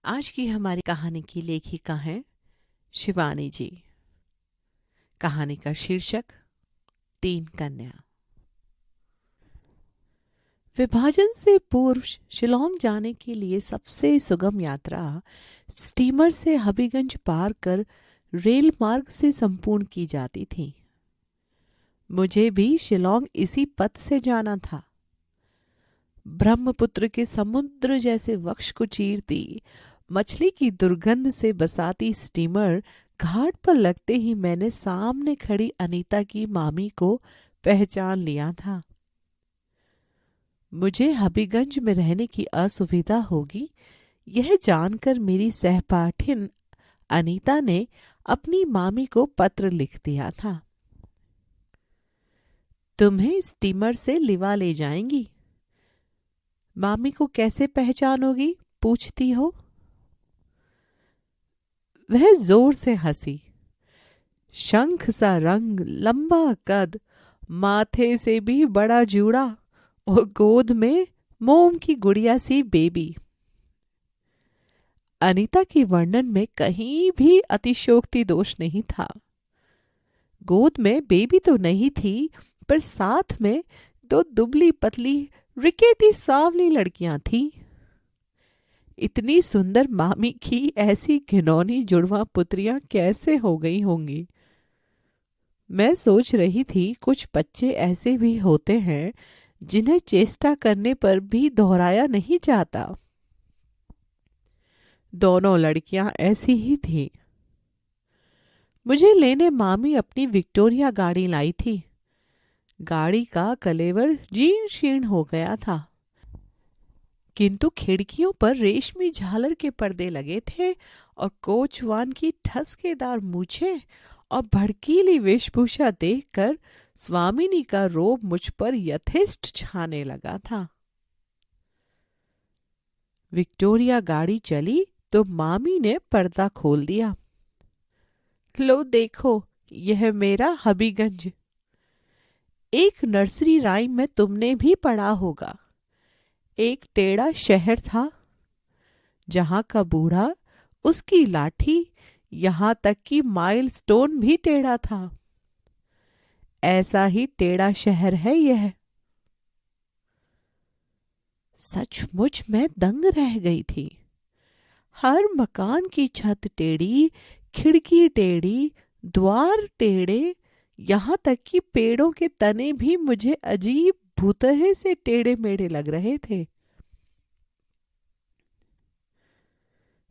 आज की हमारी कहानी की लेखिका हैं शिवानी जी। कहानी का शीर्षक 3 कन्या। विभाजन से पूर्व शिलोंग जाने के लिए सबसे सुगम यात्रा स्टीमर से हबीगंज पार कर रेल मार्ग से संपूर्ण की जाती थी। मुझे भी शिलोंग इसी पथ से जाना था। ब्रह्मपुत्र के समुद्र जैसे वक्ष को चीरती मछली की दुर्गंध से बसाती स्टीमर घाट पर लगते ही मैंने सामने खड़ी अनीता की मामी को पहचान लिया था। मुझे हबीगंज में रहने की असुविधा होगी, यह जानकर मेरी सहपाठिन अनीता ने अपनी मामी को पत्र लिख दिया था। तुम्हें स्टीमर से लिवा ले जाएंगी। मामी को कैसे पहचानोगी, पूछती हो? वह जोर से हंसी। शंख सा रंग, लंबा कद, माथे से भी बड़ा जूड़ा और गोद में मोम की गुड़िया सी बेबी। अनीता की वर्णन में कहीं भी अतिशयोक्ति दोष नहीं था। गोद में बेबी तो नहीं थी, पर साथ में 2 दुबली पतली रिकेटी सांवली लड़कियां थीं। इतनी सुंदर मामी की ऐसी घिनौनी जुड़वा पुत्रियां कैसे हो गई होंगी। मैं सोच रही थी, कुछ बच्चे ऐसे भी होते हैं जिन्हें चेष्टा करने पर भी दोहराया नहीं जाता। दोनों लड़कियां ऐसी ही थीं। मुझे लेने मामी अपनी विक्टोरिया गाड़ी लाई थी। गाड़ी का कलेवर जीर्ण शीर्ण हो गया था, किंतु खिड़कियों पर रेशमी झालर के पर्दे लगे थे और कोचवान की ठसकेदार मूछें और भड़कीली वेशभूषा देखकर स्वामिनी का रोब मुझ पर यथेष्ट छाने लगा था। विक्टोरिया गाड़ी चली तो मामी ने पर्दा खोल दिया। लो देखो, यह मेरा हबीगंज। एक नर्सरी राइम में तुमने भी पढ़ा होगा। एक टेढ़ा शहर था, जहां का बूढ़ा, उसकी लाठी, यहां तक कि माइलस्टोन भी टेढ़ा था। ऐसा ही टेढ़ा शहर है यह। सचमुच मैं दंग रह गई थी। हर मकान की छत टेढ़ी, खिड़की टेढ़ी, द्वार टेढ़े, यहां तक कि पेड़ों के तने भी मुझे अजीब भूतहे से टेढ़े मेढ़े लग रहे थे।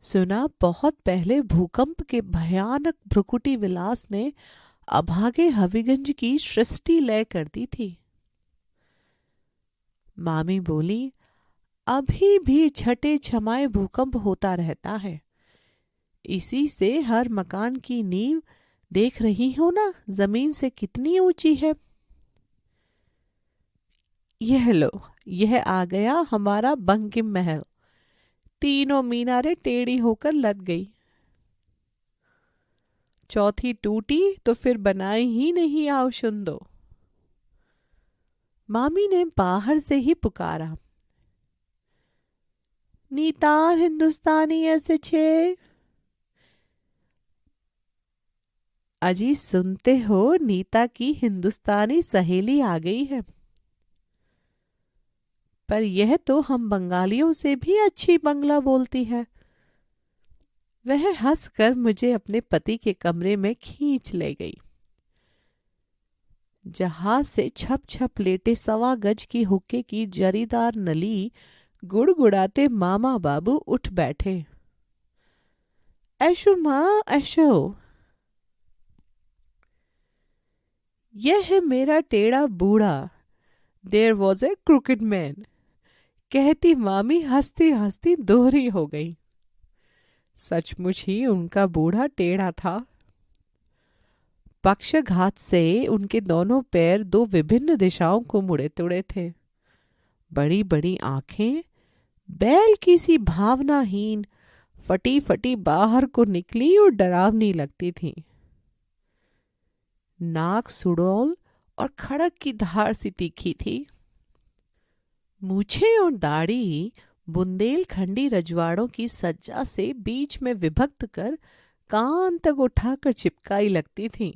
सुना बहुत पहले भूकंप के भयानक भ्रुकुटी विलास ने अभागे हबीगंज की सृष्टि लय कर दी थी। मामी बोली, अभी भी छठे छमाए भूकंप होता रहता है। इसी से हर मकान की नींव देख रही हो ना, जमीन से कितनी ऊंची है। यह लो, यह आ गया हमारा बंकिम महल। तीनों मीनारें टेढ़ी होकर लग गई। चौथी टूटी तो फिर बनाई ही नहीं आओ शुंदो। मामी ने बाहर से ही पुकारा, नीतार हिंदुस्तानी ऐसे छे। अजी सुनते हो, नीता की हिंदुस्तानी सहेली आ गई है। पर यह तो हम बंगालियों से भी अच्छी बंगला बोलती है। वह हंसकर मुझे अपने पति के कमरे में खींच ले गई। जहाज से छप छप लेटे 1.25 गज की हुक्के की जरीदार नली गुड़गुड़ाते मामा बाबू उठ बैठे। ऐशो माँ ऐशो। यह है मेरा टेढ़ा बूढ़ा। There was a crooked man, कहती मामी हंसती हंसती दोहरी हो गई। सचमुच ही उनका बूढ़ा टेढ़ा था। पक्षघात से उनके दोनों पैर 2 विभिन्न दिशाओं को मुड़े तुड़े थे। बड़ी बड़ी आंखें बैल की सी भावनाहीन फटी फटी बाहर को निकली और डरावनी लगती थीं। नाक सुडौल और खड़क की धार सी तीखी थी। मूछें और दाढ़ी बुंदेलखंडी रजवाड़ों की सज्जा से बीच में विभक्त कर कान तक उठाकर चिपकाई लगती थी।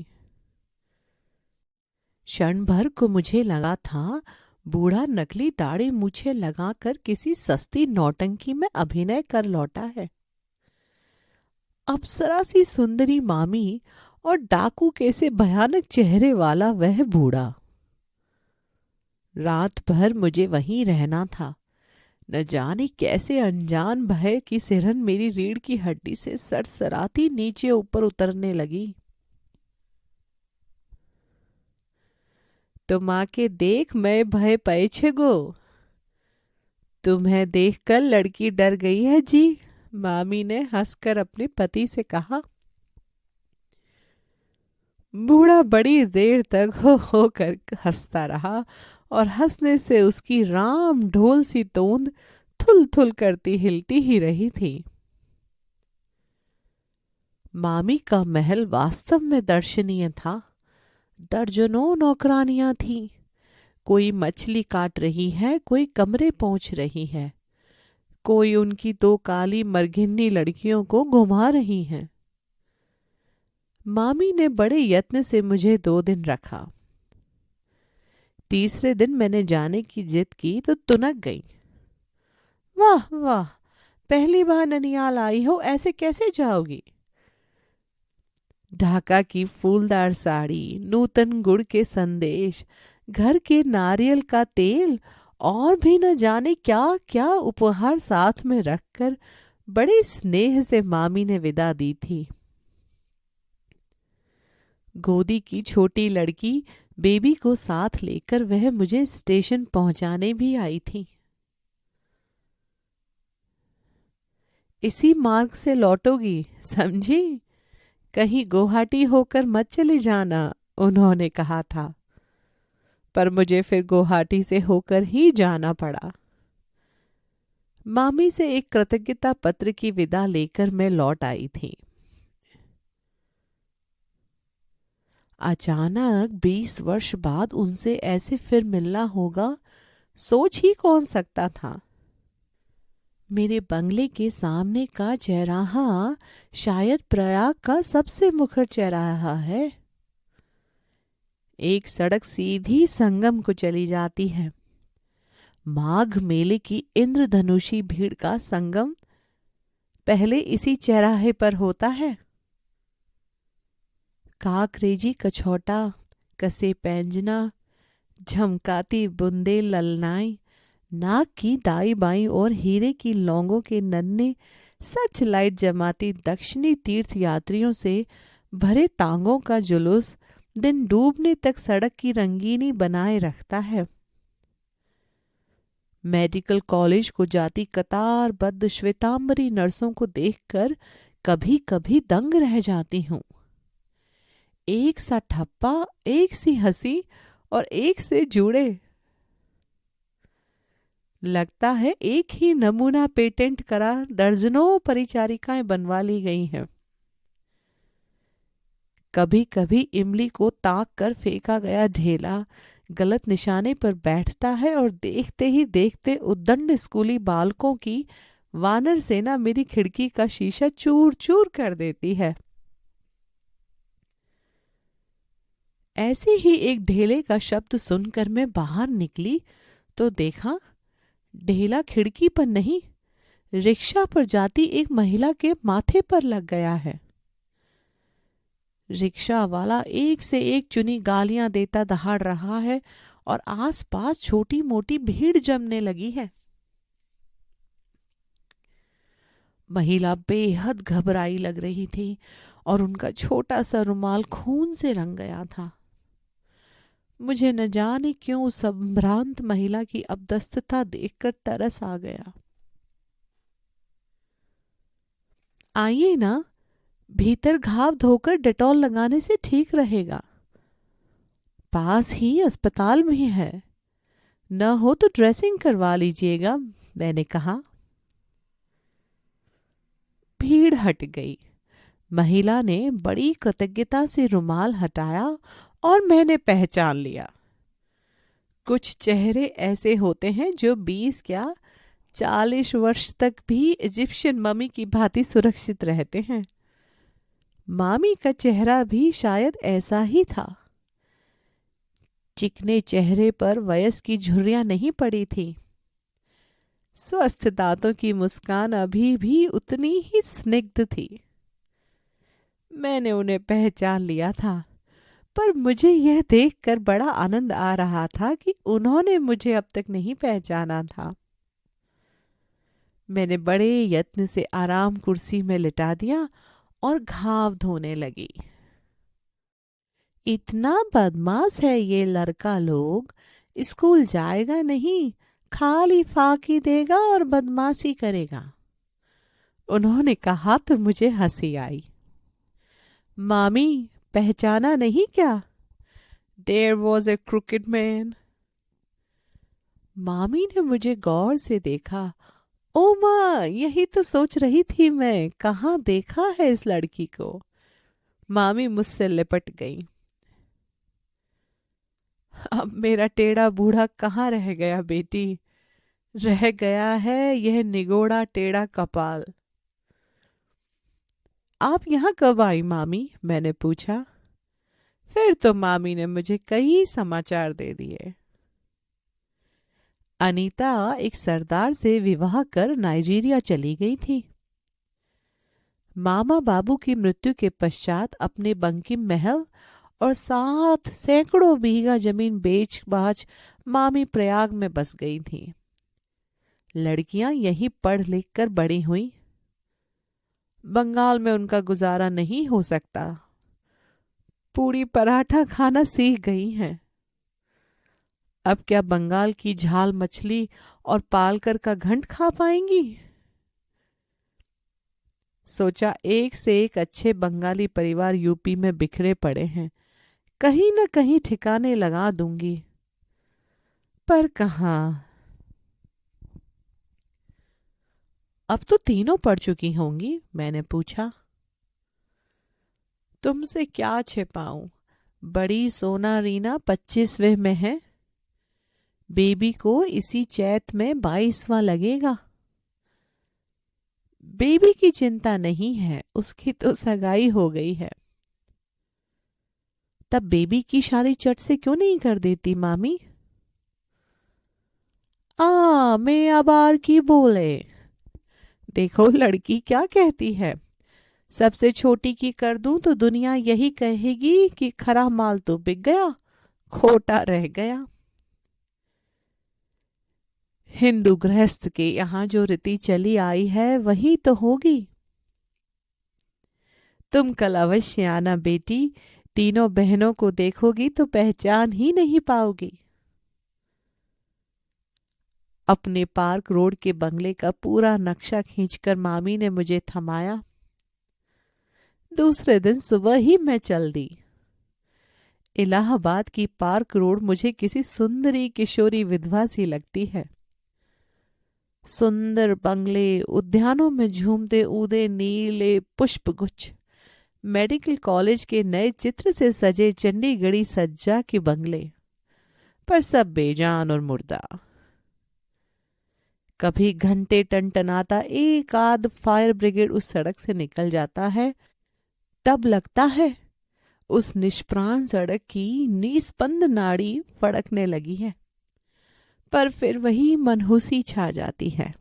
क्षण भर को मुझे लगा था बूढ़ा नकली दाढ़ी मूछें लगाकर किसी सस्ती नौटंकी में अभिनय कर लौटा है। अप्सरा सी सुंदरी मामी और डाकू कैसे भयानक चेहरे वाला वह बूढ़ा। रात भर मुझे वहीं रहना था। न जाने कैसे अनजान भय की सिरहन मेरी रीढ़ की हड्डी से सरसराती नीचे ऊपर उतरने लगी। तुम आके देख, मैं भय पए छे गो। तुम्हें देखकर लड़की डर गई है जी, मामी ने हंसकर अपने पति से कहा। बूढ़ा बड़ी देर तक हो कर हंसता रहा और हंसने से उसकी राम ढोल सी तोंद थुल थुल करती हिलती ही रही थी। मामी का महल वास्तव में दर्शनीय था। दर्जनों नौकरानियां थीं। कोई मछली काट रही है, कोई कमरे पोंछ रही है, कोई उनकी दो काली मरघिन्नी लड़कियों को घुमा रही हैं। मामी ने बड़े यत्न से मुझे 2 दिन रखा। तीसरे दिन मैंने जाने की जिद की तो तुनक गई। वाह वाह, पहली बार ननियाल आई हो, ऐसे कैसे जाओगी? ढाका की फूलदार साड़ी, नूतन गुड़ के संदेश, घर के नारियल का तेल और भी न जाने क्या क्या उपहार साथ में रखकर बड़े स्नेह से मामी ने विदा दी थी। गोदी की छोटी लड़की बेबी को साथ लेकर वह मुझे स्टेशन पहुंचाने भी आई थी। इसी मार्ग से लौटोगी, समझी? कहीं गुवाहाटी होकर मत चले जाना, उन्होंने कहा था। पर मुझे फिर गुवाहाटी से होकर ही जाना पड़ा। मामी से एक कृतज्ञता पत्र की विदा लेकर मैं लौट आई थी। अचानक 20 वर्ष बाद उनसे ऐसे फिर मिलना होगा, सोच ही कौन सकता था। मेरे बंगले के सामने का चौराहा शायद प्रयाग का सबसे मुखर चौराहा है। एक सड़क सीधी संगम को चली जाती है। माघ मेले की इंद्रधनुषी भीड़ का संगम पहले इसी चौराहे पर होता है। काकरेजी कछौटा, कसे पैंजना, झमकाती बूंदे ललनाई, नाक की दाई बाई और हीरे की लौंगों के नन्हे सर्च लाइट जमाती दक्षिणी तीर्थ यात्रियों से भरे तांगों का जुलूस दिन डूबने तक सड़क की रंगीनी बनाए रखता है। मेडिकल कॉलेज को जाती कतारबद्ध श्वेतांबरी नर्सों को देखकर कभी कभी दंग रह जाती हूँ। एक सा ठप्पा, एक सी हंसी और एक से जुड़े। लगता है एक ही नमूना पेटेंट करा दर्जनों परिचारिकाएं बनवा ली गई हैं। कभी कभी इमली को ताक कर फेंका गया ढेला गलत निशाने पर बैठता है और देखते ही देखते उद्दंड स्कूली बालकों की वानर सेना मेरी खिड़की का शीशा चूर चूर कर देती है। ऐसे ही एक ढेले का शब्द सुनकर मैं बाहर निकली तो देखा ढेला खिड़की पर नहीं, रिक्शा पर जाती एक महिला के माथे पर लग गया है। रिक्शा वाला एक से एक चुनी गालियां देता दहाड़ रहा है और आसपास छोटी मोटी भीड़ जमने लगी है। महिला बेहद घबराई लग रही थी और उनका छोटा सा रुमाल खून से रंग गया था। मुझे न जाने क्यों उस संभ्रांत महिला की अपदस्थता देखकर तरस आ गया। आइए ना, भीतर घाव धोकर डेटॉल लगाने से ठीक रहेगा। पास ही अस्पताल भी है, न हो तो ड्रेसिंग करवा लीजिएगा, मैंने कहा। भीड़ हट गई। महिला ने बड़ी कृतज्ञता से रुमाल हटाया और मैंने पहचान लिया। कुछ चेहरे ऐसे होते हैं जो 20 क्या 40 वर्ष तक भी इजिप्शियन मम्मी की भांति सुरक्षित रहते हैं। मामी का चेहरा भी शायद ऐसा ही था। चिकने चेहरे पर वयस की झुर्रियां नहीं पड़ी थी। स्वस्थ दांतों की मुस्कान अभी भी उतनी ही स्निग्ध थी। मैंने उन्हें पहचान लिया था, पर मुझे यह देखकर बड़ा आनंद आ रहा था कि उन्होंने मुझे अब तक नहीं पहचाना था। मैंने बड़े यत्न से आराम कुर्सी में लिटा दिया और घाव धोने लगी। इतना बदमाश है ये लड़का लोग, स्कूल जाएगा नहीं, खाली फाकी देगा और बदमाशी करेगा। उन्होंने कहा तो मुझे हंसी आई। मामी, पहचाना नहीं क्या? There was a crooked man. मामी ने मुझे गौर से देखा। ओ माँ, यही तो सोच रही थी मैं, कहाँ देखा है इस लड़की को। मामी मुझसे लिपट गई। अब मेरा टेढ़ा बूढ़ा कहाँ रह गया बेटी? रह गया है यह निगोड़ा टेढ़ा कपाल। आप यहाँ कब आई मामी? मैंने पूछा। फिर तो मामी ने मुझे कई समाचार दे दिए। अनीता एक सरदार से विवाह कर नाइजीरिया चली गई थी। मामा बाबू की मृत्यु के पश्चात अपने बंकिम महल और साथ सैकड़ों बीघा जमीन बेच बाच मामी प्रयाग में बस गई थी। लड़कियां यहीं पढ़ लिख कर बड़ी हुई। बंगाल में उनका गुजारा नहीं हो सकता। पूरी पराठा खाना सीख गई हैं। अब क्या बंगाल की झाल मछली और पालकर का घंट खा पाएंगी? सोचा एक से एक अच्छे बंगाली परिवार यूपी में बिखरे पड़े हैं, कहीं न कहीं ठिकाने लगा दूंगी। पर कहाँ। अब तो तीनों पढ़ चुकी होंगी? मैंने पूछा। तुमसे क्या छिपाऊं, बड़ी सोना रीना 25वें में है। बेबी को इसी चैत में 22वां लगेगा। बेबी की चिंता नहीं है, उसकी तो सगाई हो गई है। तब बेबी की शादी चट से क्यों नहीं कर देती मामी? मैं आबार की बोले। देखो लड़की क्या कहती है। सबसे छोटी की कर दूं तो दुनिया यही कहेगी कि खरा माल तो बिक गया, खोटा रह गया। हिंदू गृहस्थ के यहाँ जो रीति चली आई है वही तो होगी। तुम कल अवश्य आना बेटी, तीनों बहनों को देखोगी तो पहचान ही नहीं पाओगी। अपने पार्क रोड के बंगले का पूरा नक्शा खींचकर मामी ने मुझे थमाया। दूसरे दिन सुबह ही मैं चल दी। इलाहाबाद की पार्क रोड मुझे किसी सुंदरी किशोरी विधवा सी लगती है। सुंदर बंगले, उद्यानों में झूमते ऊदे नीले पुष्पगुच्छ, मेडिकल कॉलेज के नए चित्र से सजे चंडीगढ़ी सज्जा के बंगले, पर सब बेजान और मुर्दा। कभी घंटे टनटनाता एक आध फायर ब्रिगेड उस सड़क से निकल जाता है, तब लगता है उस निष्प्राण सड़क की निस्पंद नाड़ी फड़कने लगी है। पर फिर वही मनहूसी छा जाती है।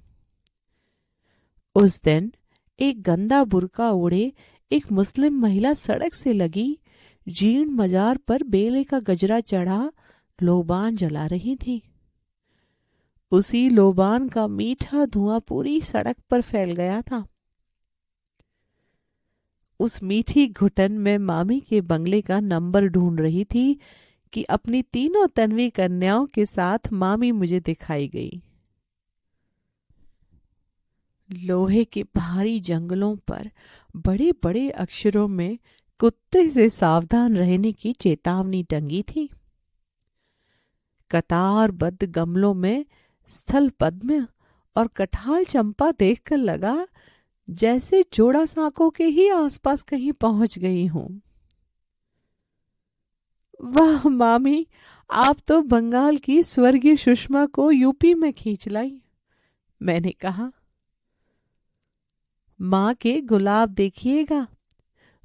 उस दिन एक गंदा बुर्का ओढ़े एक मुस्लिम महिला सड़क से लगी जीर्ण मजार पर बेले का गजरा चढ़ा लोबान जला रही थी। उसी लोबान का मीठा धुआं पूरी सड़क पर फैल गया था। उस मीठी घुटन में मामी के बंगले का नंबर ढूंढ रही थी कि अपनी तीनों तन्वी कन्याओं के साथ मामी मुझे दिखाई गई। लोहे के भारी जंगलों पर बड़े बड़े अक्षरों में कुत्ते से सावधान रहने की चेतावनी टंगी थी। कतारबद्ध गमलों में स्थल पद्म और कठाल चंपा देखकर लगा जैसे जोड़ा सांकों के ही आसपास कहीं पहुंच गई हूं। वाह मामी, आप तो बंगाल की स्वर्गीय सुषमा को यूपी में खींच लाई। मैंने कहा। माँ के गुलाब देखिएगा,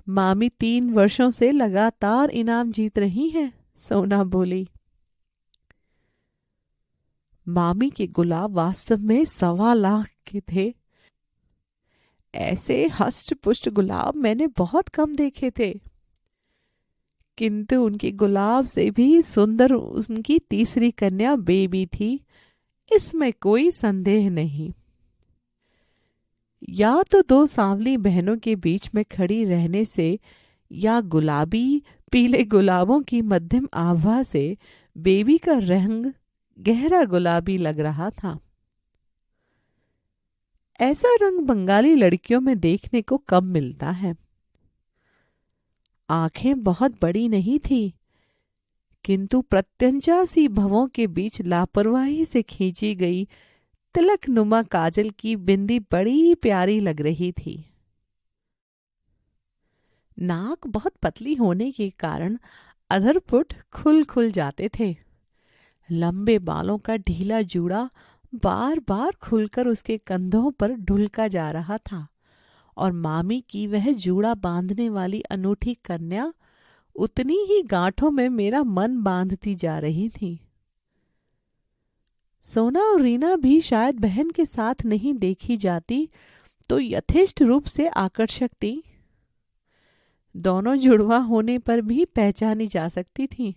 मामी 3 वर्षों से लगातार इनाम जीत रही हैं, सोना बोली। मामी के गुलाब वास्तव में 1.25 लाख के थे। ऐसे हष्ट पुष्ट गुलाब मैंने बहुत कम देखे थे, किंतु उनके गुलाब से भी सुंदर उनकी तीसरी कन्या बेबी थी, इसमें कोई संदेह नहीं। या तो 2 सांवली बहनों के बीच में खड़ी रहने से या गुलाबी पीले गुलाबों की मध्यम आभा से बेबी का रंग गहरा गुलाबी लग रहा था। ऐसा रंग बंगाली लड़कियों में देखने को कम मिलता है। आंखें बहुत बड़ी नहीं थी, किंतु प्रत्यंचा सी भवों के बीच लापरवाही से खींची गई तिलक नुमा काजल की बिंदी बड़ी प्यारी लग रही थी। नाक बहुत पतली होने के कारण अधरपुट खुल खुल जाते थे। लंबे बालों का ढीला जूड़ा बार बार खुलकर उसके कंधों पर ढुलका जा रहा था और मामी की वह जूड़ा बांधने वाली अनूठी कन्या उतनी ही गांठों में मेरा मन बांधती जा रही थी। सोना और रीना भी शायद बहन के साथ नहीं देखी जाती तो यथेष्ट रूप से आकर्षक थी। दोनों जुड़वा होने पर भी पहचानी जा सकती थी।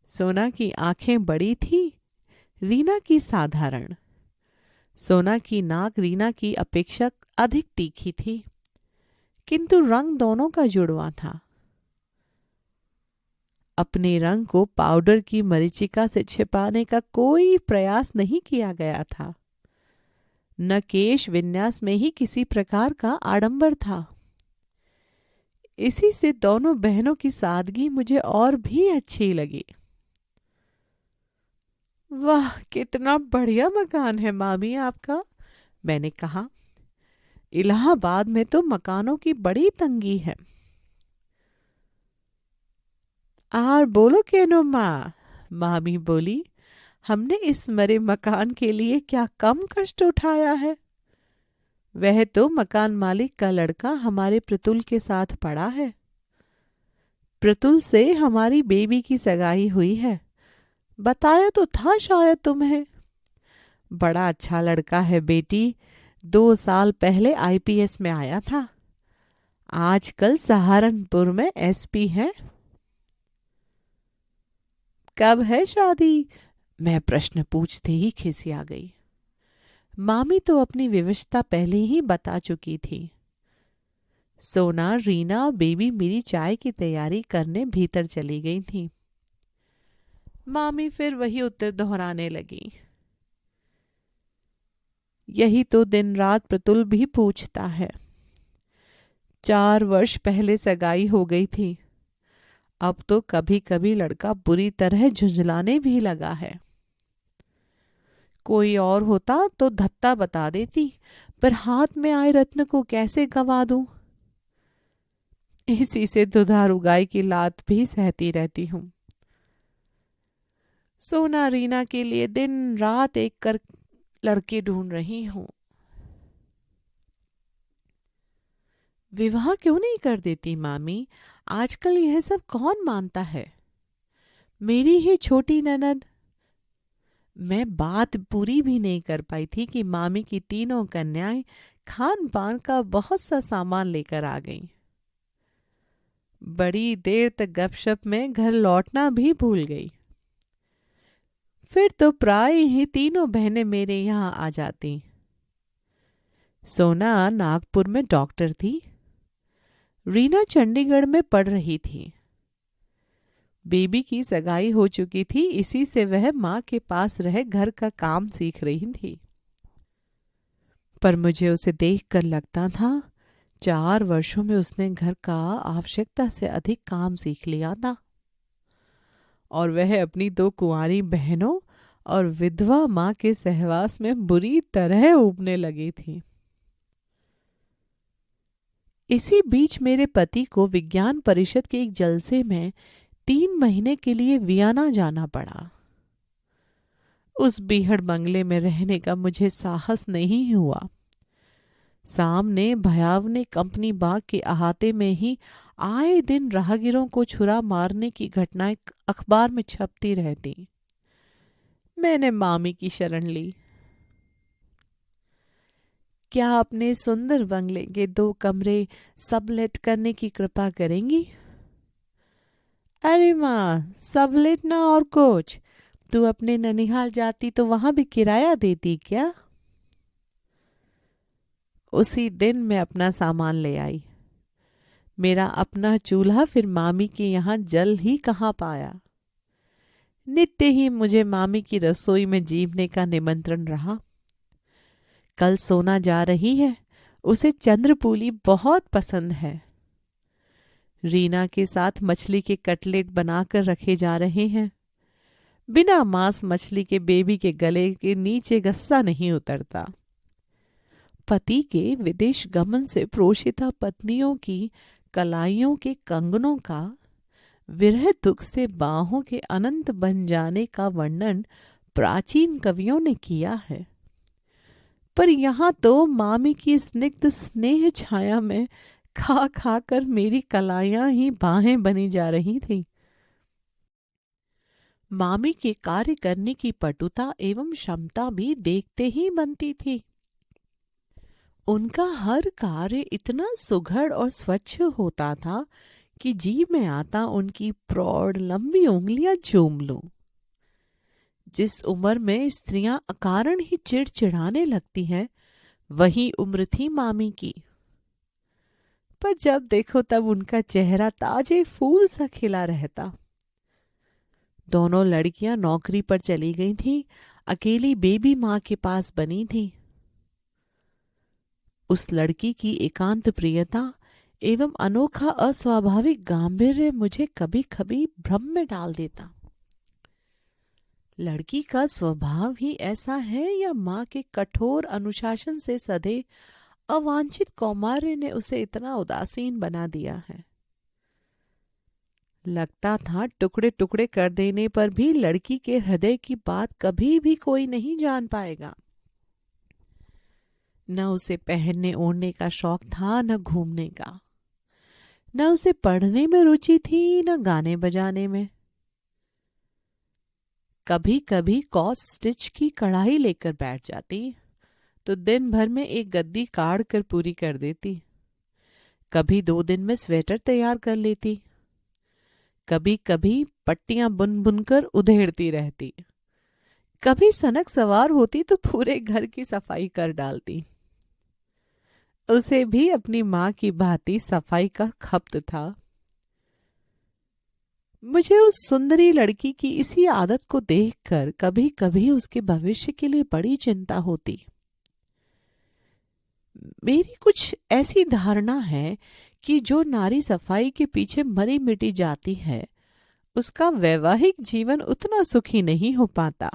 सोना की आंखें बड़ी थी, रीना की साधारण। सोना की नाक रीना की अपेक्षा अधिक तीखी थी, किंतु रंग दोनों का जुड़वा था। अपने रंग को पाउडर की मरीचिका से छिपाने का कोई प्रयास नहीं किया गया था। न केश विन्यास में ही किसी प्रकार का आडंबर था। इसी से दोनों बहनों की सादगी मुझे और भी अच्छी लगी। वाह, कितना बढ़िया मकान है मामी आपका, मैंने कहा। इलाहाबाद में तो मकानों की बड़ी तंगी है। आर बोलो केनो माँ, मामी बोली। हमने इस मरे मकान के लिए क्या कम कष्ट उठाया है। वह तो मकान मालिक का लड़का हमारे प्रतुल के साथ पड़ा है। प्रतुल से हमारी बेबी की सगाई हुई है, बताया तो था शायद तुम्हें। बड़ा अच्छा लड़का है बेटी, 2 साल पहले आईपीएस में आया था, आजकल सहारनपुर में एसपी है। कब है शादी, मैं प्रश्न पूछते ही खिसिया गई। मामी तो अपनी विवशता पहले ही बता चुकी थी। सोना, रीना और बेबी मेरी चाय की तैयारी करने भीतर चली गई थी। मामी फिर वही उत्तर दोहराने लगी। यही तो दिन रात प्रतुल भी पूछता है। 4 वर्ष पहले सगाई हो गई थी, अब तो कभी कभी लड़का बुरी तरह झुंझलाने भी लगा है। कोई और होता तो धत्ता बता देती, पर हाथ में आए रत्न को कैसे गंवा दूं। इसी से दुधारू गाय की लात भी सहती रहती हूं। सोना, रीना के लिए दिन रात एक कर लड़के ढूंढ रही हूं। विवाह क्यों नहीं कर देती मामी, आजकल यह सब कौन मानता है। मेरी ही छोटी ननद। मैं बात पूरी भी नहीं कर पाई थी कि मामी की तीनों कन्याएं खान पान का बहुत सा सामान लेकर आ गईं। बड़ी देर तक गपशप में घर लौटना भी भूल गई। फिर तो प्राय ही तीनों बहनें मेरे यहाँ आ जाती। सोना नागपुर में डॉक्टर थी, रीना चंडीगढ़ में पढ़ रही थी। बेबी की सगाई हो चुकी थी, इसी से वह माँ के पास रह घर का काम सीख रही थी। पर मुझे उसे देखकर लगता था 4 वर्षों में उसने घर का आवश्यकता से अधिक काम सीख लिया था और वह अपनी 2 कुंवारी बहनों और विधवा माँ के सहवास में बुरी तरह ऊबने लगी थी। इसी बीच मेरे पति को विज्ञान परिषद के एक जलसे में 3 महीने के लिए वियना जाना पड़ा। उस बीहड़ बंगले में रहने का मुझे साहस नहीं हुआ। सामने भयावने कंपनी बाग के अहाते में ही आए दिन राहगीरों को छुरा मारने की घटनाएं अखबार में छपती रहती। मैंने मामी की शरण ली। क्या अपने सुंदर बंगले के 2 कमरे सबलेट करने की कृपा करेंगी? अरे माँ, सबलेट ना और कुछ, तू अपने ननिहाल जाती तो वहां भी किराया देती क्या? उसी दिन मैं अपना सामान ले आई। मेरा अपना चूल्हा फिर मामी के यहाँ जल ही कहाँ पाया। नित्य ही मुझे मामी की रसोई में जीवने का निमंत्रण रहा। कल सोना जा रही है, उसे चंद्रपूली बहुत पसंद है। रीना के साथ मछली के कटलेट बनाकर रखे जा रहे हैं। बिना मांस मछली के बेबी के गले के नीचे गस्सा नहीं उतरता। पति के विदेश गमन से प्रोषिता पत्नियों की कलाइयों के कंगनों का विरह दुख से बाहों के अनंत बन जाने का वर्णन प्राचीन कवियों ने किया है। पर यहाँ तो मामी की स्निग्ध स्नेह छाया में खा खा कर मेरी कलाइयां ही बाहें बनी जा रही थी। मामी के कार्य करने की पटुता एवं क्षमता भी देखते ही बनती थी। उनका हर कार्य इतना सुघड़ और स्वच्छ होता था कि जी में आता उनकी प्रौढ़ लंबी उंगलियां चूम लूं। जिस उम्र में स्त्रियां अकारण ही चिड़चिड़ाने लगती हैं, वही उम्र थी मामी की। पर जब देखो तब उनका चेहरा ताजे फूल सा खिला रहता। दोनों लड़कियां नौकरी पर चली गई थीं, अकेली बेबी माँ के पास बनी थी। उस लड़की की एकांत प्रियता एवं अनोखा अस्वाभाविक गांभीर्य मुझे कभी कभी भ्रम में डाल देता। लड़की का स्वभाव ही ऐसा है या माँ के कठोर अनुशासन से सधे अवांछित कौमार्य ने उसे इतना उदासीन बना दिया है? लगता था टुकड़े टुकड़े कर देने पर भी लड़की के हृदय की बात कभी भी कोई नहीं जान पाएगा। न उसे पहनने ओढ़ने का शौक था, न घूमने का। न उसे पढ़ने में रुचि थी, न गाने बजाने में। कभी कभी कॉस स्टिच की कढ़ाई लेकर बैठ जाती तो दिन भर में एक गद्दी काढ़ कर पूरी कर देती। कभी 2 दिन में स्वेटर तैयार कर लेती। कभी कभी पट्टियां बुन बुनकर उधेड़ती रहती। कभी सनक सवार होती तो पूरे घर की सफाई कर डालती। उसे भी अपनी माँ की भांति सफाई का खप्त था। मुझे उस सुंदरी लड़की की इसी आदत को देखकर कभी कभी उसके भविष्य के लिए बड़ी चिंता होती। मेरी कुछ ऐसी धारणा है कि जो नारी सफाई के पीछे मरी मिटी जाती है, उसका वैवाहिक जीवन उतना सुखी नहीं हो पाता।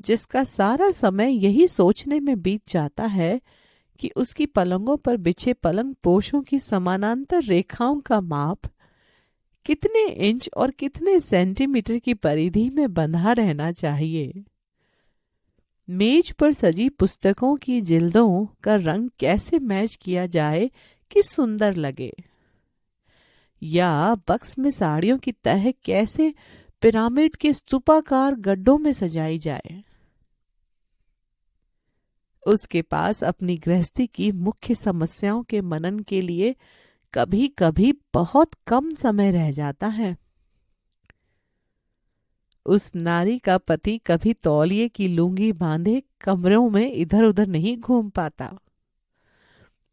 जिसका सारा समय यही सोचने में बीत जाता है कि उसकी पलंगों पर बिछे पलंग पोशों की समानांतर रेखाओं का माप कितने इंच और कितने सेंटीमीटर की परिधि में बंधा रहना चाहिए। मेज पर सजी पुस्तकों की जिल्दों का रंग कैसे मैच किया जाए कि सुंदर लगे, या बक्स में साड़ियों की तह कैसे पिरामिड के स्तूपाकार गड्ढों में सजाई जाए। उसके पास अपनी गृहस्थी की मुख्य समस्याओं के मनन के लिए कभी कभी बहुत कम समय रह जाता है। उस नारी का पति कभी तौलिए की लूंगी बांधे कमरों में इधर उधर नहीं घूम पाता।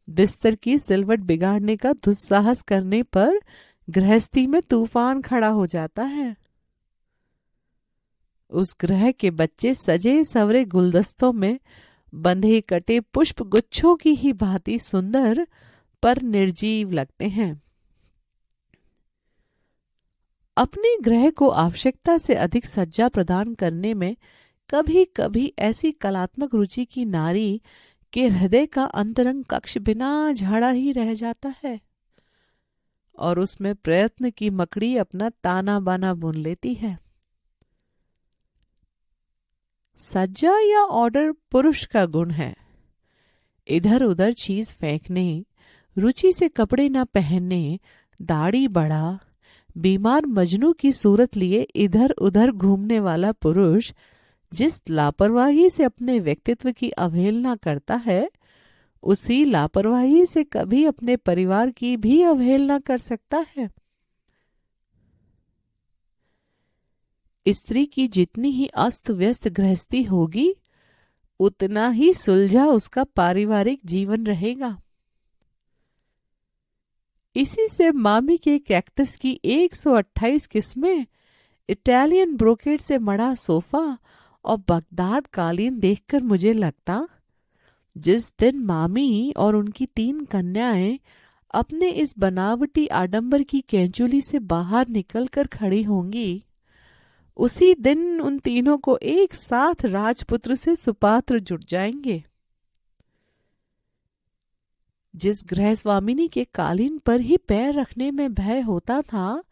बिस्तर की सिलवट बिगाड़ने का दुस्साहस करने पर गृहस्थी में तूफान खड़ा हो जाता है। उस ग्रह के बच्चे सजे सवरे गुलदस्तों में बंधे कटे पुष्प गुच्छों की ही भांति सुंदर पर निर्जीव लगते हैं। अपने ग्रह को आवश्यकता से अधिक सज्जा प्रदान करने में कभी कभी ऐसी कलात्मक रुचि की नारी के हृदय का अंतरंग कक्ष बिना झाड़ा ही रह जाता है और उसमें प्रयत्न की मकड़ी अपना ताना बाना बुन लेती है। सज्जा या ऑर्डर पुरुष का गुण है। इधर उधर चीज फेंकने, रुचि से कपड़े न पहनने, दाढ़ी बढ़ा, बीमार मजनू की सूरत लिए इधर उधर घूमने वाला पुरुष जिस लापरवाही से अपने व्यक्तित्व की अवहेलना करता है, उसी लापरवाही से कभी अपने परिवार की भी अवहेलना कर सकता है। स्त्री की जितनी ही अस्त व्यस्त गृहस्थी होगी, उतना ही सुलझा उसका पारिवारिक जीवन रहेगा। इसी से मामी के कैक्टस की 128 किस्में, इटालियन ब्रोकेड से मढ़ा सोफा और बगदाद कालीन देखकर मुझे लगता, जिस दिन मामी और उनकी 3 कन्याएं अपने इस बनावटी आडंबर की कैंचुली से बाहर निकलकर खड़ी होंगी, उसी दिन उन तीनों को एक साथ राजपुत्र से सुपात्र जुट जाएंगे। जिस गृह स्वामिनी के कालीन पर ही पैर रखने में भय होता था,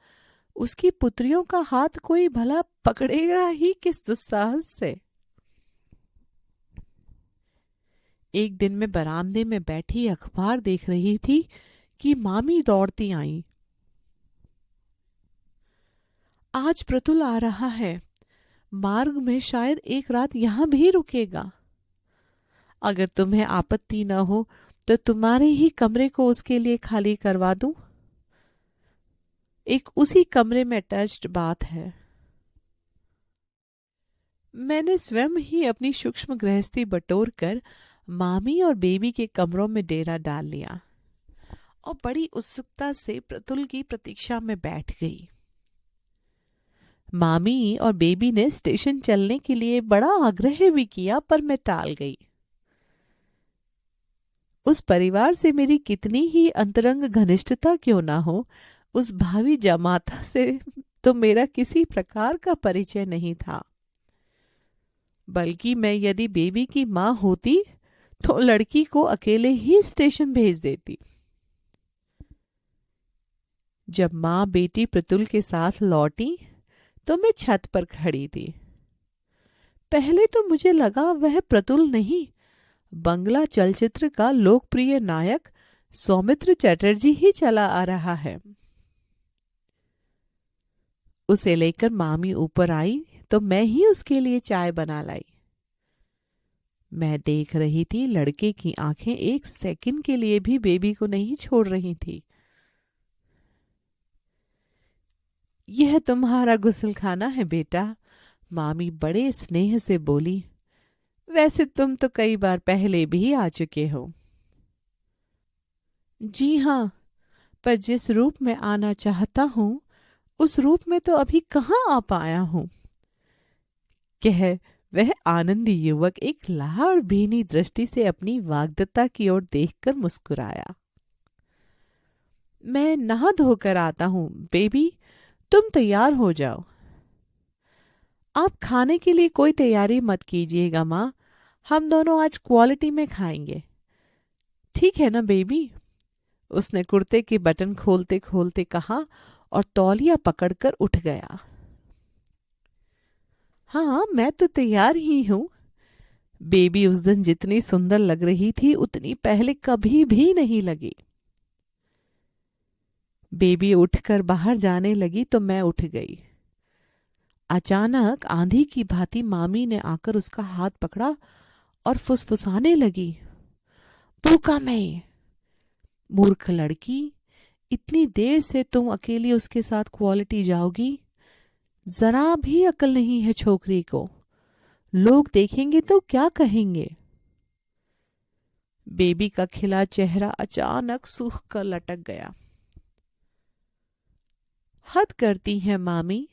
उसकी पुत्रियों का हाथ कोई भला पकड़ेगा ही किस दुस्साहस से। एक दिन मैं बरामदे में बैठी अखबार देख रही थी कि मामी दौड़ती आई। आज प्रतुल आ रहा है, मार्ग में शायद एक रात यहां भी रुकेगा। अगर तुम्हें आपत्ति न हो तो तुम्हारे ही कमरे को उसके लिए खाली करवा दूं। एक उसी कमरे में अटैच्ड बात है। मैंने स्वयं ही अपनी सूक्ष्म गृहस्थी बटोर कर मामी और बेबी के कमरों में डेरा डाल लिया और बड़ी उत्सुकता से प्रतुल की प्रतीक्षा में बैठ गई। मामी और बेबी ने स्टेशन चलने के लिए बड़ा आग्रह भी किया, पर मैं टाल गई। उस परिवार से मेरी कितनी ही अंतरंग घनिष्ठता क्यों ना हो, उस भावी जमाता से तो मेरा किसी प्रकार का परिचय नहीं था। बल्कि मैं यदि बेबी की मां होती तो लड़की को अकेले ही स्टेशन भेज देती। जब मां बेटी प्रतुल के साथ लौटी तो मैं छत पर खड़ी थी। पहले तो मुझे लगा वह प्रतुल नहीं, बंगला चलचित्र का लोकप्रिय नायक सौमित्र चटर्जी ही चला आ रहा है। उसे लेकर मामी ऊपर आई तो मैं ही उसके लिए चाय बना लाई। मैं देख रही थी लड़के की आंखें एक सेकंड के लिए भी बेबी को नहीं छोड़ रही थी। यह तुम्हारा गुसलखाना है बेटा, मामी बड़े स्नेह से बोली। वैसे तुम तो कई बार पहले भी आ चुके हो। जी हाँ, पर जिस रूप में आना चाहता हूं उस रूप में तो अभी कहाँ आ पाया हूं, कह वह आनंदी युवक एक लाड़ भीनी दृष्टि से अपनी वाग्दत्ता की ओर देखकर मुस्कुराया। मैं नहा धोकर आता हूं, बेबी तुम तैयार हो जाओ। आप खाने के लिए कोई तैयारी मत कीजिएगा माँ, हम दोनों आज क्वालिटी में खाएंगे, ठीक है ना बेबी? उसने कुर्ते के बटन खोलते खोलते कहा और तौलिया पकड़कर उठ गया। हाँ, मैं तो तैयार ही हूं। बेबी उस दिन जितनी सुंदर लग रही थी उतनी पहले कभी भी नहीं लगी। बेबी उठकर बाहर जाने लगी तो मैं उठ गई। अचानक आंधी की भांति मामी ने आकर उसका हाथ पकड़ा और फुसफुसाने लगी, भूखा मैं, मूर्ख लड़की, इतनी देर से तुम अकेली उसके साथ क्वालिटी जाओगी? जरा भी अकल नहीं है छोकरी को, लोग देखेंगे तो क्या कहेंगे? बेबी का खिला चेहरा अचानक सूख कर लटक गया। हद करती है मामी,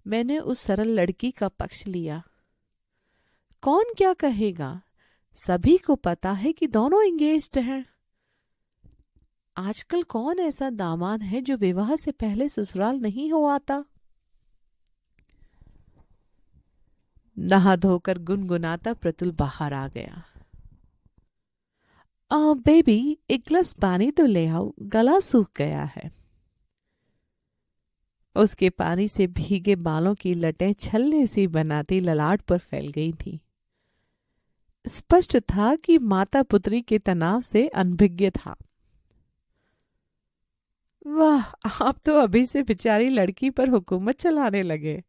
मैंने उस सरल लड़की का पक्ष लिया। कौन क्या कहेगा, सभी को पता है कि दोनों एंगेज्ड हैं। आजकल कौन ऐसा दामाद है जो विवाह से पहले ससुराल नहीं हो आता? नहा धोकर गुनगुनाता प्रतुल बाहर आ गया। बेबी एक गिलास पानी तो ले आओ, गला सूख गया है। उसके पानी से भीगे बालों की लटें छल्ले सी बनाती ललाट पर फैल गई थी। स्पष्ट था कि माता पुत्री के तनाव से अनभिज्ञ था। वाह, आप तो अभी से बेचारी लड़की पर हुकूमत चलाने लगे।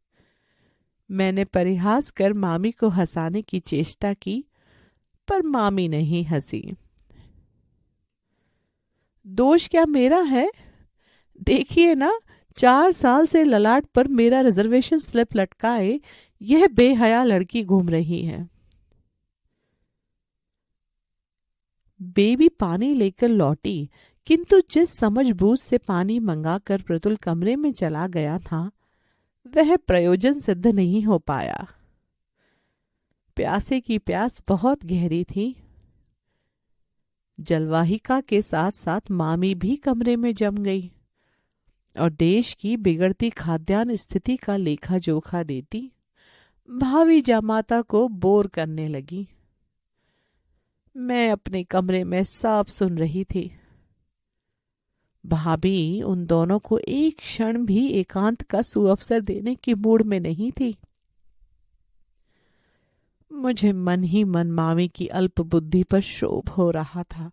मैंने परिहास कर मामी को हंसाने की चेष्टा की, पर मामी नहीं हंसी। दोष क्या मेरा है? देखिए ना, 4 साल से ललाट पर मेरा रिजर्वेशन स्लिप लटकाए यह बेहया लड़की घूम रही है। बेबी पानी लेकर लौटी, किंतु जिस समझबूझ से पानी मंगाकर प्रतुल कमरे में चला गया था वह प्रयोजन सिद्ध नहीं हो पाया। प्यासे की प्यास बहुत गहरी थी। जलवाहिका के साथ साथ मामी भी कमरे में जम गई और देश की बिगड़ती खाद्यान्न स्थिति का लेखा जोखा देती भावी जामाता को बोर करने लगी। मैं अपने कमरे में साफ सुन रही थी। भाभी उन दोनों को एक क्षण भी एकांत का सुअवसर देने की मूड में नहीं थी। मुझे मन ही मन मामी की अल्प बुद्धि पर क्षोभ हो रहा था।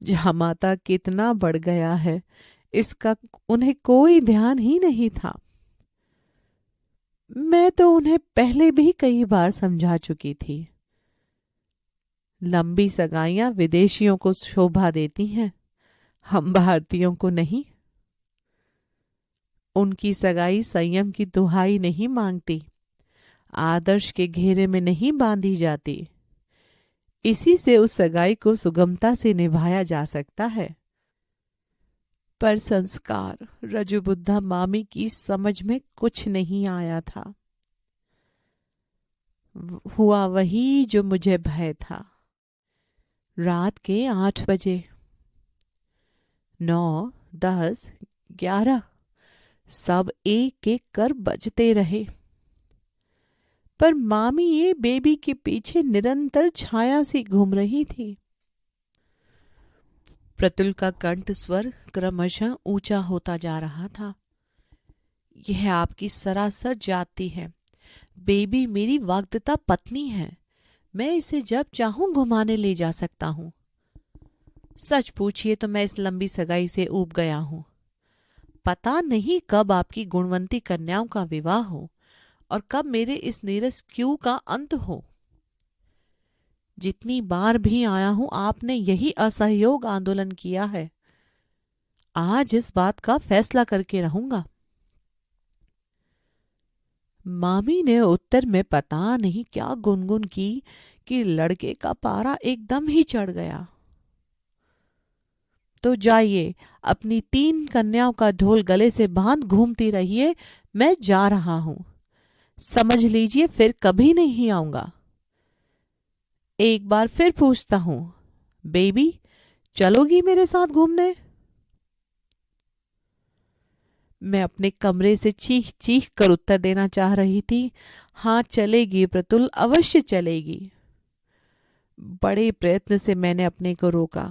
जामाता कितना बढ़ गया है इसका उन्हें कोई ध्यान ही नहीं था। मैं तो उन्हें पहले भी कई बार समझा चुकी थी। लंबी सगाइयां विदेशियों को शोभा देती हैं, हम भारतीयों को नहीं। उनकी सगाई संयम की दुहाई नहीं मांगती, आदर्श के घेरे में नहीं बांधी जाती। इसी से उस सगाई को सुगमता से निभाया जा सकता है। पर संस्कार रजुबुद्धा मामी की समझ में कुछ नहीं आया था। हुआ वही जो मुझे भय था। रात के 8 बजे, 9, 10, 11 सब एक एक कर बजते रहे, पर मामी ये बेबी के पीछे निरंतर छाया सी घूम रही थी। प्रतुल का कंठ स्वर क्रमशः ऊंचा होता जा रहा था। यह आपकी सरासर जाति है। बेबी मेरी वाग्दत्ता पत्नी है। मैं इसे जब चाहूं घुमाने ले जा सकता हूं। सच पूछिए तो मैं इस लंबी सगाई से ऊब गया हूं। पता नहीं कब आपकी गुणवंती कन्याओं का विवाह हो और कब मेरे इस नीरस क्यू का अंत हो। जितनी बार भी आया हूं आपने यही असहयोग आंदोलन किया है। आज इस बात का फैसला करके रहूंगा। मामी ने उत्तर में पता नहीं क्या गुनगुन की कि लड़के का पारा एकदम ही चढ़ गया। तो जाइए, अपनी 3 कन्याओं का ढोल गले से बांध घूमती रहिए। मैं जा रहा हूं। समझ लीजिए फिर कभी नहीं आऊंगा। एक बार फिर पूछता हूं, बेबी चलोगी मेरे साथ घूमने? मैं अपने कमरे से चीख चीख कर उत्तर देना चाह रही थी, हाँ चलेगी प्रतुल, अवश्य चलेगी। बड़े प्रयत्न से मैंने अपने को रोका।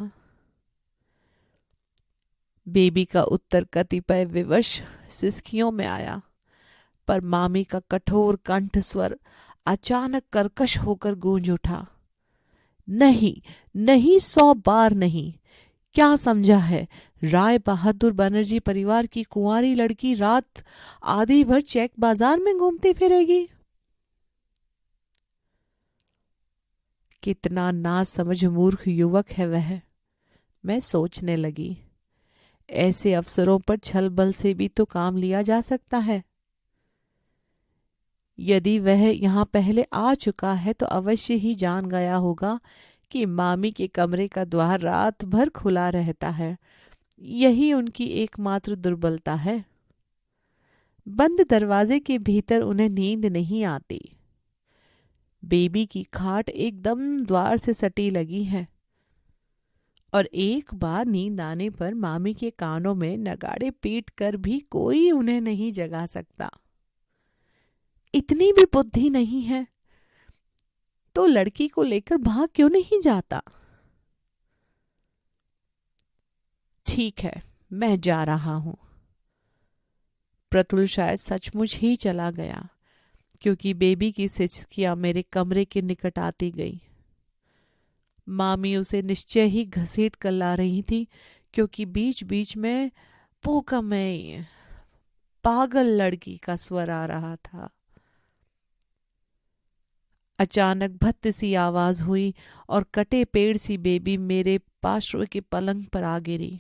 बेबी का उत्तर कतिपय विवश सिसकियों में आया, पर मामी का कठोर कंठ स्वर अचानक कर्कश होकर गूंज उठा। नहीं नहीं, 100 बार नहीं। क्या समझा है, राय बहादुर बनर्जी परिवार की कुंवारी लड़की रात आधी भर चेक बाजार में घूमती फिरेगी? कितना नासमझ मूर्ख युवक है वह, मैं सोचने लगी। ऐसे अवसरों पर छल बल से भी तो काम लिया जा सकता है। यदि वह यहाँ पहले आ चुका है तो अवश्य ही जान गया होगा कि मामी के कमरे का द्वार रात भर खुला रहता है। यही उनकी एकमात्र दुर्बलता है। बंद दरवाजे के भीतर उन्हें नींद नहीं आती। बेबी की खाट एकदम द्वार से सटी लगी है और एक बार नींद आने पर मामी के कानों में नगाड़े पीट कर भी कोई उन्हें नहीं जगा सकता। इतनी भी बुद्धि नहीं है तो लड़की को लेकर भाग क्यों नहीं जाता? ठीक है, मैं जा रहा हूं। प्रतुल शायद सचमुच ही चला गया, क्योंकि बेबी की सिसकियां मेरे कमरे के निकट आती गई। मामी उसे निश्चय ही घसीट कर ला रही थी, क्योंकि बीच बीच में पोकमय पागल लड़की का स्वर आ रहा था। अचानक भत्त सी आवाज हुई और कटे पेड़ सी बेबी मेरे पार्श्व के पलंग पर आ गिरी।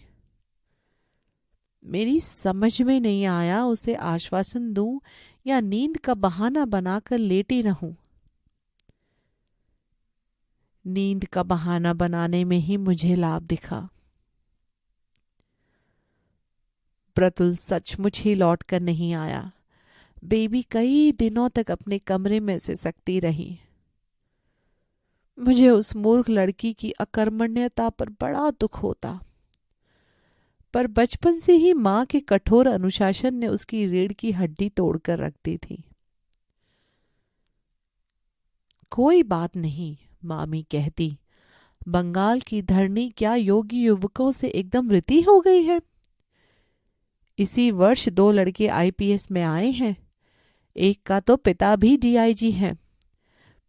मेरी समझ में नहीं आया उसे आश्वासन दूं या नींद का बहाना बनाकर लेटी रहूं। नींद का बहाना बनाने में ही मुझे लाभ दिखा। प्रतुल सचमुच ही लौट कर नहीं आया। बेबी कई दिनों तक अपने कमरे में सिसकती रही। मुझे उस मूर्ख लड़की की अकर्मण्यता पर बड़ा दुख होता, पर बचपन से ही मां के कठोर अनुशासन ने उसकी रीढ़ की हड्डी तोड़कर रख दी थी। कोई बात नहीं, मामी कहती, बंगाल की धरनी क्या योगी युवकों से एकदम रीति हो गई है। इसी वर्ष 2 लड़के आईपीएस में आए हैं। एक का तो पिता भी डीआईजी है।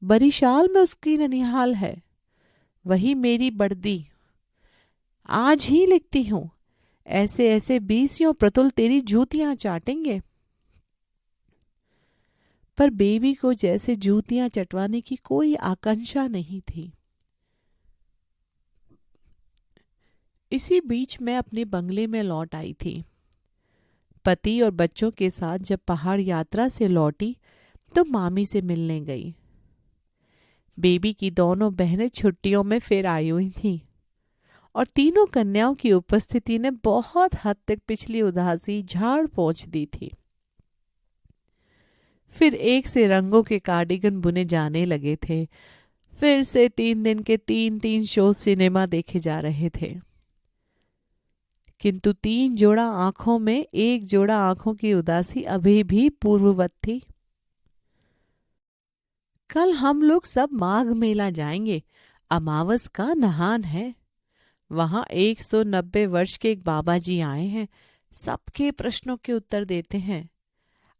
बरिशाल में उसकी ननिहाल है। वही मेरी बड़दी। आज ही लिखती हूं, ऐसे ऐसे 20 प्रतुल तेरी जूतियां चाटेंगे। पर बेबी को जैसे जूतियां चटवाने की कोई आकांक्षा नहीं थी। इसी बीच मैं अपने बंगले में लौट आई थी। पति और बच्चों के साथ जब पहाड़ यात्रा से लौटी तो मामी से मिलने गई। बेबी की दोनों बहनें छुट्टियों में फिर आई हुई थीं और तीनों कन्याओं की उपस्थिति ने बहुत हद तक पिछली उदासी झाड़ पोंछ दी थी। फिर एक से रंगों के कार्डिगन बुने जाने लगे थे। फिर से 3 दिन के 3 शो सिनेमा देखे जा रहे थे। किंतु 3 जोड़ा आंखों में 1 जोड़ा आंखों की उदासी अभी भी पूर्ववत थी। कल हम लोग सब माघ मेला जाएंगे। अमावस का नहान है। वहां 190 वर्ष के एक बाबा जी आए हैं। सबके प्रश्नों के उत्तर देते हैं।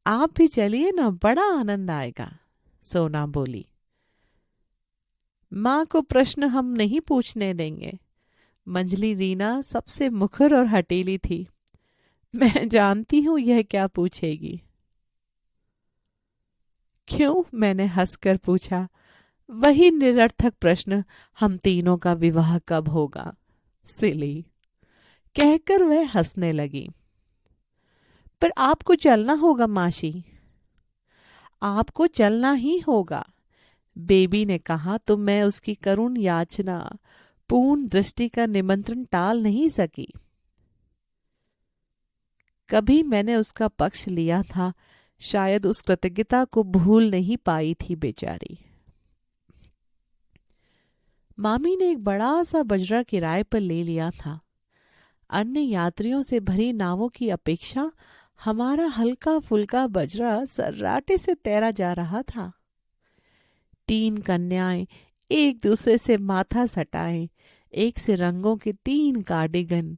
आप भी चलिए ना, बड़ा आनंद आएगा, सोना बोली। माँ को प्रश्न हम नहीं पूछने देंगे। मंजली रीना सबसे मुखर और हठीली थी। मैं जानती हूं यह क्या पूछेगी। क्यों? मैंने हंसकर पूछा। वही निरर्थक प्रश्न, हम तीनों का विवाह कब होगा। सिली, कहकर वह हंसने लगी। पर आपको चलना होगा मासी। आपको चलना ही होगा, बेबी ने कहा। तो मैं उसकी करुण याचना, पूर्ण दृष्टि का निमंत्रण टाल नहीं सकी। कभी मैंने उसका पक्ष लिया था, शायद उस कृतज्ञता को भूल नहीं पाई थी बेचारी। मामी ने एक बड़ा सा बजरा किराए पर ले लिया था। अन्य यात्रियों से भरी नावों की अपेक्षा हमारा हल्का फुल्का बजरा सर्राटे से तैरा जा रहा था। 3 कन्याएं एक दूसरे से माथा सटाए, एक से रंगों के 3 कार्डिगन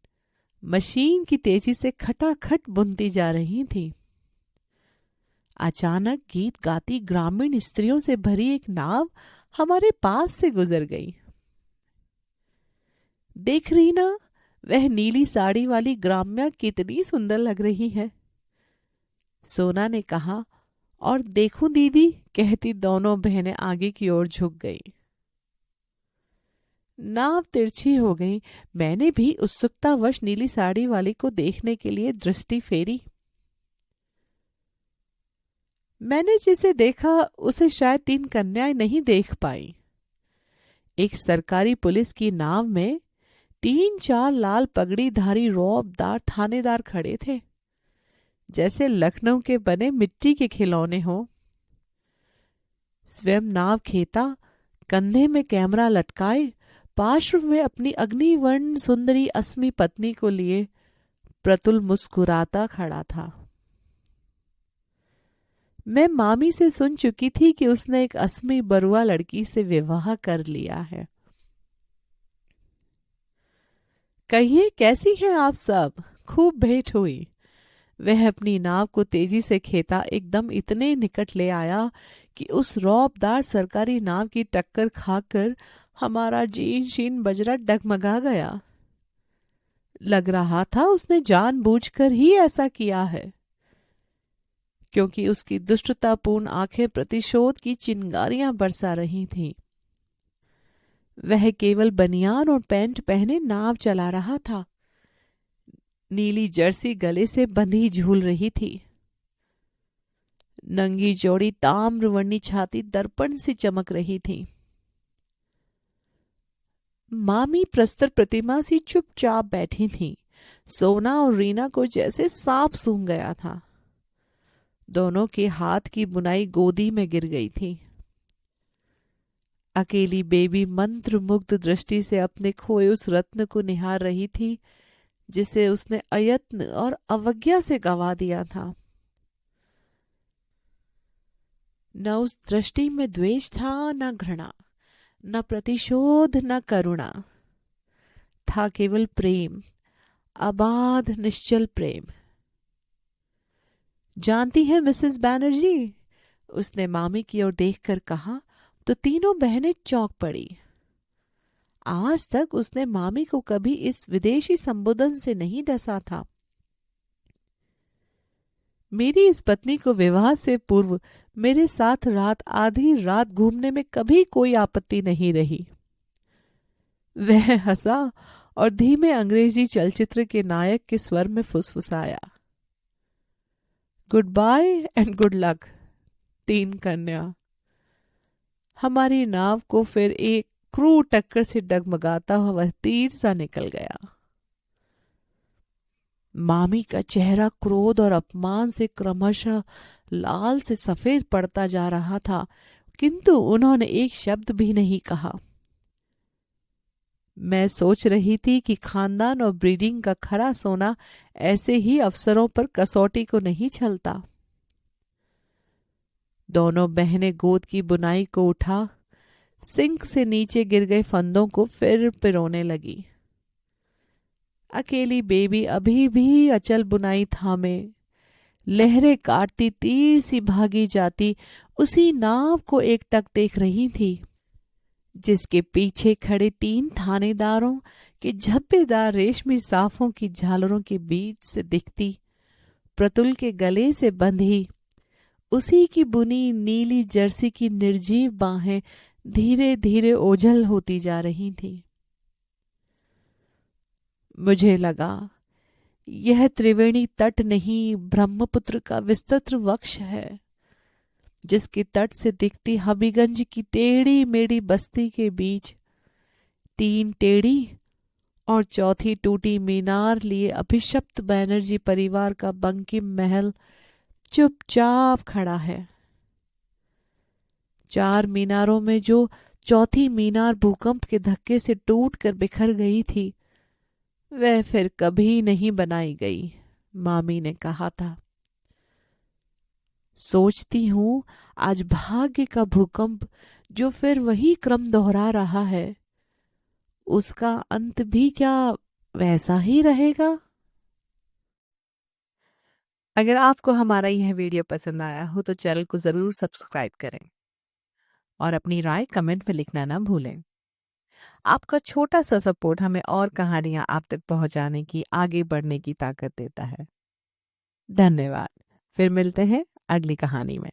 मशीन की तेजी से खटाखट बुनती जा रही थी। अचानक गीत गाती ग्रामीण स्त्रियों से भरी एक नाव हमारे पास से गुजर गई। देख रही ना, वह नीली साड़ी वाली ग्राम्या कितनी सुंदर लग रही है, सोना ने कहा। और देखूं दीदी, कहती दोनों बहनें आगे की ओर झुक गई। नाव तिरछी हो गई। मैंने भी उत्सुकतावश नीली साड़ी वाली को देखने के लिए दृष्टि फेरी। मैंने जिसे देखा उसे शायद 3 कन्याएं नहीं देख पाई। एक सरकारी पुलिस की नाव में 3-4 लाल पगड़ीधारी रौबदार थानेदार खड़े थे, जैसे लखनऊ के बने मिट्टी के खिलौने हो। स्वयं नाव खेता, कंधे में कैमरा लटकाए, पार्श्व में अपनी अग्निवर्ण सुंदरी अस्मी पत्नी को लिए प्रतुल मुस्कुराता खड़ा था। मैं मामी से सुन चुकी थी कि उसने एक अस्मी बरुआ लड़की से विवाह कर लिया है। कहिए, कैसी हैं आप सब? खूब भेंट हुई। वह अपनी नाव को तेजी से खेता एकदम इतने निकट ले आया कि उस रौबदार सरकारी नाव की टक्कर खाकर हमारा जीन शीन बजरा डगमगा गया। लग रहा था उसने जानबूझकर ही ऐसा किया है, क्योंकि उसकी दुष्टतापूर्ण आंखें प्रतिशोध की चिंगारियां बरसा रही थीं। वह केवल बनियान और पैंट पहने नाव चला रहा था। नीली जर्सी गले से बंधी झूल रही थी। नंगी जोड़ी ताम्रवर्णी छाती दर्पण से चमक रही थी। मामी प्रस्तर प्रतिमा सी चुपचाप बैठी थी। सोना और रीना को जैसे सांप सूंघ गया था। दोनों के हाथ की बुनाई गोदी में गिर गई थी। अकेली बेबी मंत्र मुग्ध दृष्टि से अपने खोए उस रत्न को निहार रही थी जिसे उसने अयत्न और अवज्ञा से गंवा दिया था। न उस दृष्टि में द्वेष था, न घृणा, न प्रतिशोध, न करुणा। था केवल प्रेम, अबाध निश्चल प्रेम। जानती हैं मिसेस बैनर्जी, उसने मामी की ओर देखकर कहा तो तीनों बहनें चौंक पड़ी। आज तक उसने मामी को कभी इस विदेशी संबोधन से नहीं डसा था। मेरी इस पत्नी को विवाह से पूर्व मेरे साथ आधी रात घूमने में कभी कोई आपत्ति नहीं रही। वह हंसा और धीमे अंग्रेजी चलचित्र के नायक के स्वर में फुसफुसाया, goodbye and good luck, तीन कन्या। हमारी नाव को फिर एक क्रू टक्कर से डगमगाता हुआ वह तीर सा निकल गया। मामी का चेहरा क्रोध और अपमान से क्रमशः लाल से सफेद पड़ता जा रहा था, किंतु उन्होंने एक शब्द भी नहीं कहा। मैं सोच रही थी कि खानदान और ब्रीडिंग का खरा सोना ऐसे ही अवसरों पर कसौटी को नहीं छलता। दोनों बहनें गोद की बुनाई को उठा सिंक से नीचे गिर गए फंदों को फिर पिरोने लगी। अकेली बेबी अभी भी अचल बुनाई थामे लहरें काटती तीर सी भागी जाती उसी नाव को एकटक देख रही थी, जिसके पीछे खड़े तीन थानेदारों के झब्बेदार रेशमी साफों की झालरों के बीच से दिखती प्रतुल के गले से बंधी उसी की बुनी नीली जर्सी की निर्जीव बाहें धीरे धीरे ओझल होती जा रही थी। मुझे लगा यह त्रिवेणी तट नहीं, ब्रह्मपुत्र का विस्तृत वक्ष है, जिसके तट से दिखती हबीगंज की टेढ़ी मेढ़ी बस्ती के बीच तीन टेढ़ी और चौथी टूटी मीनार लिए अभिशप्त बैनर्जी परिवार का बंकिम महल चुपचाप खड़ा है। चार मीनारों में जो चौथी मीनार भूकंप के धक्के से टूटकर बिखर गई थी, वह फिर कभी नहीं बनाई गई, मामी ने कहा था। सोचती हूं आज भाग्य का भूकंप जो फिर वही क्रम दोहरा रहा है, उसका अंत भी क्या वैसा ही रहेगा? अगर आपको हमारा यह वीडियो पसंद आया हो तो चैनल को जरूर सब्सक्राइब करें और अपनी राय कमेंट में लिखना ना भूलें। आपका छोटा सा सपोर्ट हमें और कहानियां आप तक पहुंचाने की, आगे बढ़ने की ताकत देता है। धन्यवाद। फिर मिलते हैं अगली कहानी में।